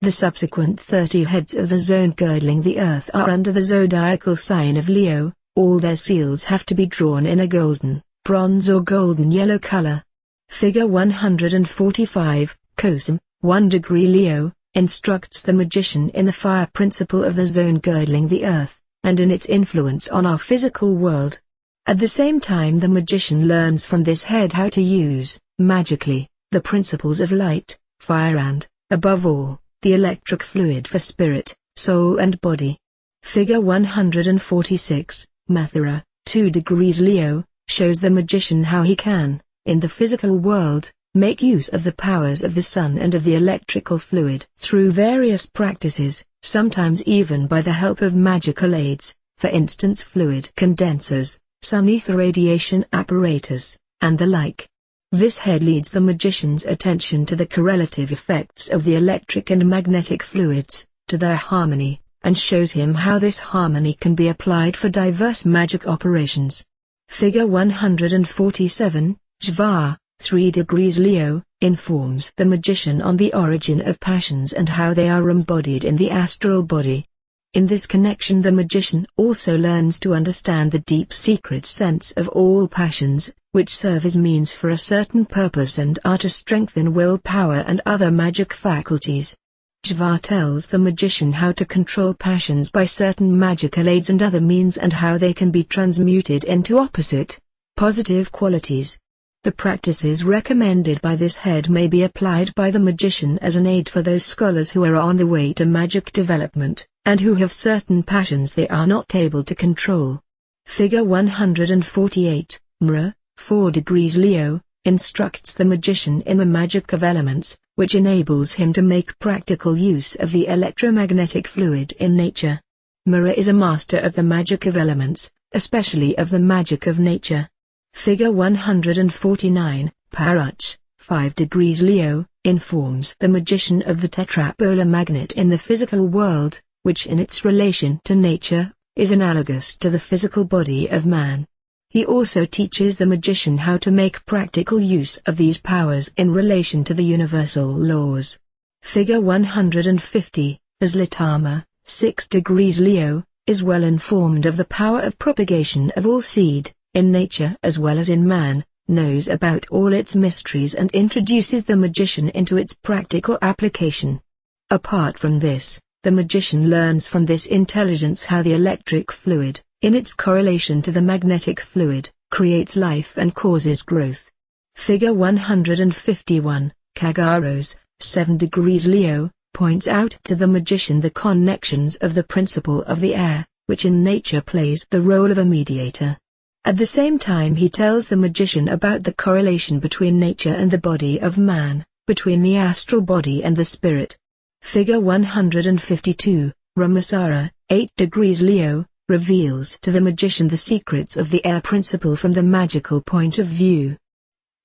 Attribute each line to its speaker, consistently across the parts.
Speaker 1: The subsequent 30 heads of the zone girdling the earth are under the zodiacal sign of Leo. All their seals have to be drawn in a golden, bronze or golden yellow color. Figure 145, Cosm, 1 degree Leo, instructs the magician in the fire principle of the zone girdling the earth, and in its influence on our physical world. At the same time the magician learns from this head how to use, magically, the principles of light, fire and, above all, the electric fluid for spirit, soul and body. Figure 146, Mathura, 2 degrees Leo, shows the magician how he can, in the physical world, make use of the powers of the sun and of the electrical fluid through various practices, sometimes even by the help of magical aids, for instance fluid condensers, sun ether radiation apparatus, and the like. This head leads the magician's attention to the correlative effects of the electric and magnetic fluids, to their harmony, and shows him how this harmony can be applied for diverse magic operations. Figure 147, Jva, 3 degrees Leo, informs the magician on the origin of passions and how they are embodied in the astral body. In this connection the magician also learns to understand the deep secret sense of all passions, which serve as means for a certain purpose and are to strengthen willpower and other magic faculties. Jva tells the magician how to control passions by certain magical aids and other means and how they can be transmuted into opposite, positive qualities. The practices recommended by this head may be applied by the magician as an aid for those scholars who are on the way to magic development, and who have certain passions they are not able to control. Figure 148, Mra, 4 degrees Leo, instructs the magician in the magic of elements, which enables him to make practical use of the electromagnetic fluid in nature. Mra is a master of the magic of elements, especially of the magic of nature. Figure 149, Paruch, 5 degrees Leo, informs the magician of the tetrapolar magnet in the physical world, which in its relation to nature, is analogous to the physical body of man. He also teaches the magician how to make practical use of these powers in relation to the universal laws. Figure 150, Aslatama, 6 degrees Leo, is well informed of the power of propagation of all seed, in nature as well as in man, knows about all its mysteries and introduces the magician into its practical application. Apart from this, the magician learns from this intelligence how the electric fluid, in its correlation to the magnetic fluid, creates life and causes growth. Figure 151, Kagaros, 7 degrees Leo, points out to the magician the connections of the principle of the air, which in nature plays the role of a mediator. At the same time he tells the magician about the correlation between nature and the body of man, between the astral body and the spirit. Figure 152, Ramasara, 8 degrees Leo, reveals to the magician the secrets of the air principle from the magical point of view.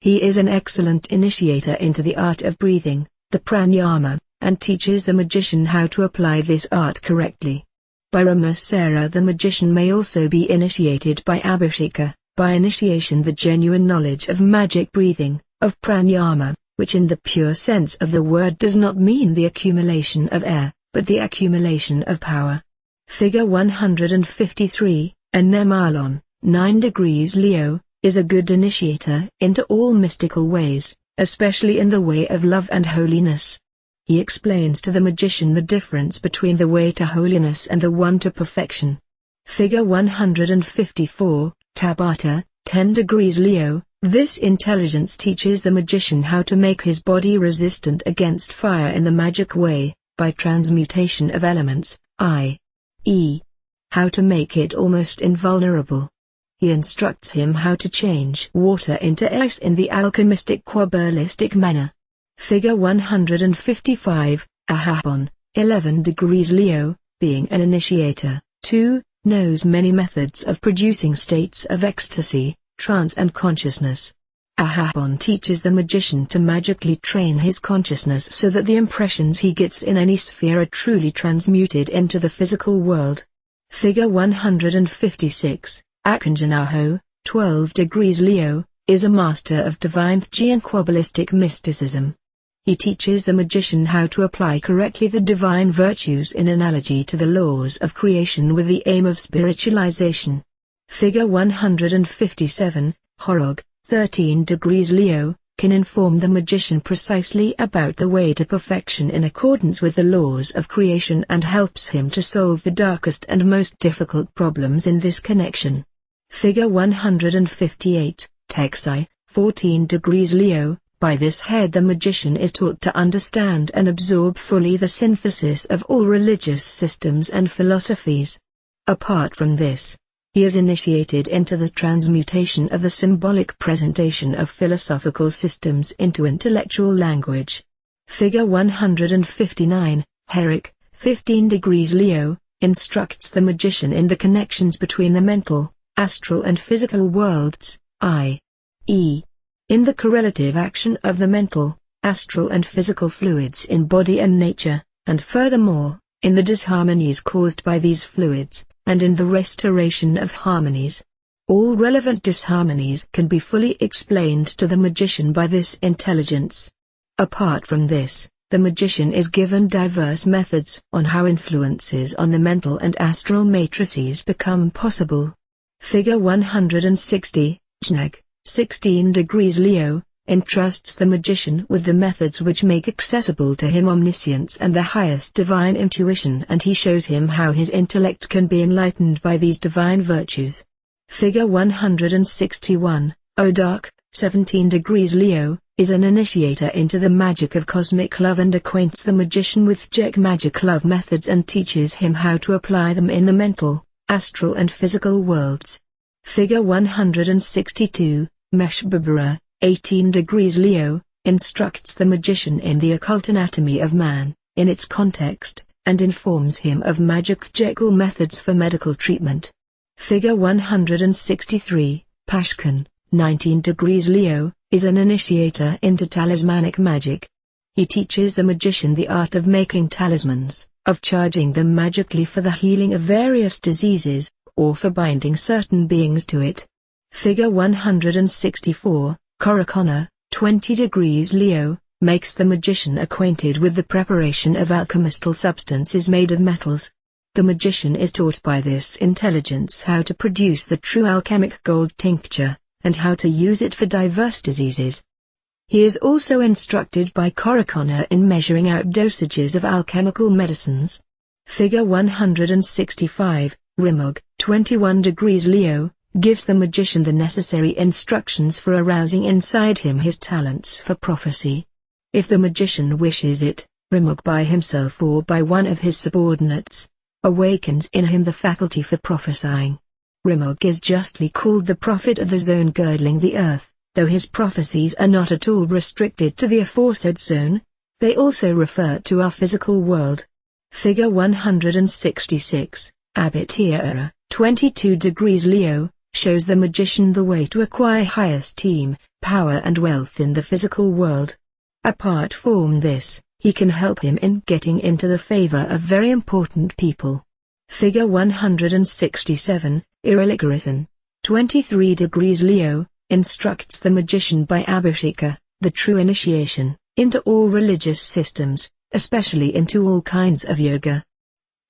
Speaker 1: He is an excellent initiator into the art of breathing, the pranayama, and teaches the magician how to apply this art correctly. By Ramasara the magician may also be initiated by Abhisheka, by initiation the genuine knowledge of magic breathing, of pranayama, which in the pure sense of the word does not mean the accumulation of air, but the accumulation of power. Figure 153, Anemalon, 9 degrees Leo, is a good initiator into all mystical ways, especially in the way of love and holiness. He explains to the magician the difference between the way to holiness and the one to perfection. Figure 154, Tabata, 10 degrees Leo, this intelligence teaches the magician how to make his body resistant against fire in the magic way, by transmutation of elements, i.e., how to make it almost invulnerable. He instructs him how to change water into ice in the alchemistic quabalistic manner. Figure 155, Ahapon, 11 degrees Leo, being an initiator, 2, knows many methods of producing states of ecstasy, trance and consciousness. Ahapon teaches the magician to magically train his consciousness so that the impressions he gets in any sphere are truly transmuted into the physical world. Figure 156, Akanjanaho, 12 degrees Leo, is a master of divine Thji and quabalistic mysticism. He teaches the magician how to apply correctly the divine virtues in analogy to the laws of creation with the aim of spiritualization. Figure 157, Horog, 13 degrees Leo, can inform the magician precisely about the way to perfection in accordance with the laws of creation and helps him to solve the darkest and most difficult problems in this connection. Figure 158, Texai, 14 degrees Leo. By this head the magician is taught to understand and absorb fully the synthesis of all religious systems and philosophies. Apart from this, he is initiated into the transmutation of the symbolic presentation of philosophical systems into intellectual language. Figure 159, Herrick, 15 degrees Leo, instructs the magician in the connections between the mental, astral and physical worlds, i.e. in the correlative action of the mental, astral and physical fluids in body and nature, and furthermore, in the disharmonies caused by these fluids, and in the restoration of harmonies. All relevant disharmonies can be fully explained to the magician by this intelligence. Apart from this, the magician is given diverse methods on how influences on the mental and astral matrices become possible. Figure 160, Jnag, 16 degrees Leo, entrusts the magician with the methods which make accessible to him omniscience and the highest divine intuition, and he shows him how his intellect can be enlightened by these divine virtues. Figure 161, Odark, 17 degrees Leo, is an initiator into the magic of cosmic love and acquaints the magician with Jek magic love methods and teaches him how to apply them in the mental, astral and physical worlds. Figure 162, Meshbabara, 18 degrees Leo, instructs the magician in the occult anatomy of man, in its context, and informs him of magic Jekyll methods for medical treatment. Figure 163, Pashkan, 19 degrees Leo, is an initiator into talismanic magic. He teaches the magician the art of making talismans, of charging them magically for the healing of various diseases, or for binding certain beings to it. Figure 164, Korokona, 20 degrees Leo, makes the magician acquainted with the preparation of alchemical substances made of metals. The magician is taught by this intelligence how to produce the true alchemic gold tincture, and how to use it for diverse diseases. He is also instructed by Korokona in measuring out dosages of alchemical medicines. Figure 165, Rimog, 21 degrees Leo, gives the magician the necessary instructions for arousing inside him his talents for prophecy. If the magician wishes it, Rimog by himself or by one of his subordinates, awakens in him the faculty for prophesying. Rimog is justly called the prophet of the zone girdling the earth, though his prophecies are not at all restricted to the aforesaid zone, they also refer to our physical world. Figure 166, Abityara, 22 degrees Leo, shows the magician the way to acquire high esteem, power and wealth in the physical world. Apart from this, he can help him in getting into the favor of very important people. Figure 167, Irilikarison, 23 degrees Leo, instructs the magician by Abhisheka, the true initiation, into all religious systems, especially into all kinds of yoga.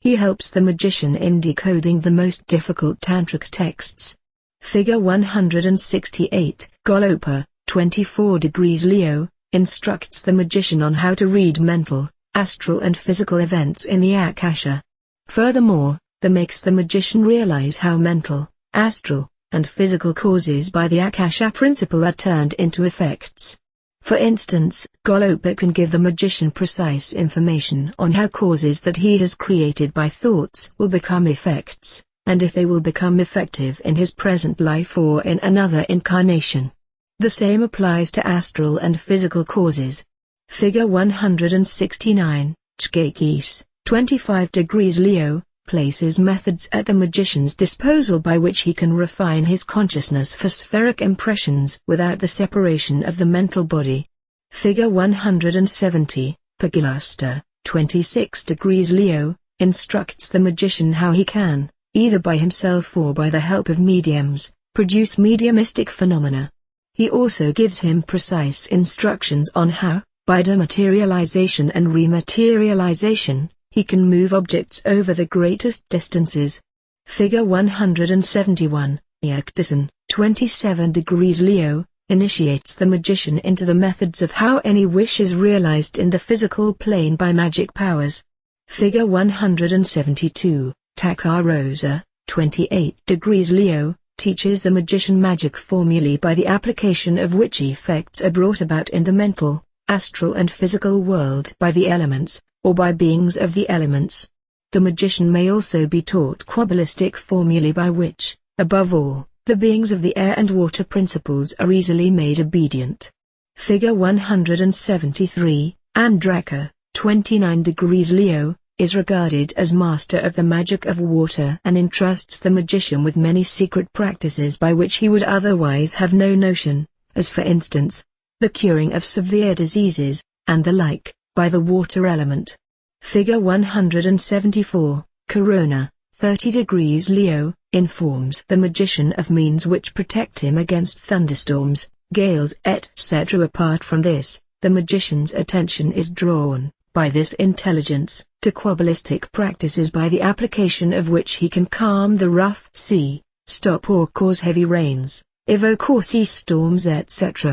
Speaker 1: He helps the magician in decoding the most difficult tantric texts. Figure 168, Golopa, 24 degrees Leo, instructs the magician on how to read mental, astral and physical events in the Akasha. Furthermore, makes the magician realize how mental, astral, and physical causes by the Akasha principle are turned into effects. For instance, Golopa can give the magician precise information on how causes that he has created by thoughts will become effects, and if they will become effective in his present life or in another incarnation. The same applies to astral and physical causes. Figure 169, Chgakis, 25 degrees Leo, places methods at the magician's disposal by which he can refine his consciousness for spheric impressions without the separation of the mental body. Figure 170, Pagilasta, 26 degrees Leo, instructs the magician how he can, either by himself or by the help of mediums, produce mediumistic phenomena. He also gives him precise instructions on how, By dematerialization and rematerialization, he can move objects over the greatest distances. Figure 171, EVOCATION, 27 degrees Leo, initiates the magician into the methods of how any wish is realized in the physical plane by magic powers. Figure 172, Takarosa, 28 degrees Leo, teaches the magician magic formulae by the application of which effects are brought about in the mental, astral and physical world by the elements, or by beings of the elements. The magician may also be taught Kabbalistic formulae by which, above all, the beings of the air and water principles are easily made obedient. Figure 173, Andraka, 29 degrees Leo, is regarded as master of the magic of water and entrusts the magician with many secret practices by which he would otherwise have no notion, as for instance, the curing of severe diseases, and the like, by the water element. Figure 174, Corona, 30 degrees Leo, informs the magician of means which protect him against thunderstorms, gales etc. Apart from this, the magician's attention is drawn, by this intelligence, to Kabbalistic practices by the application of which he can calm the rough sea, stop or cause heavy rains, evoke or cease storms etc.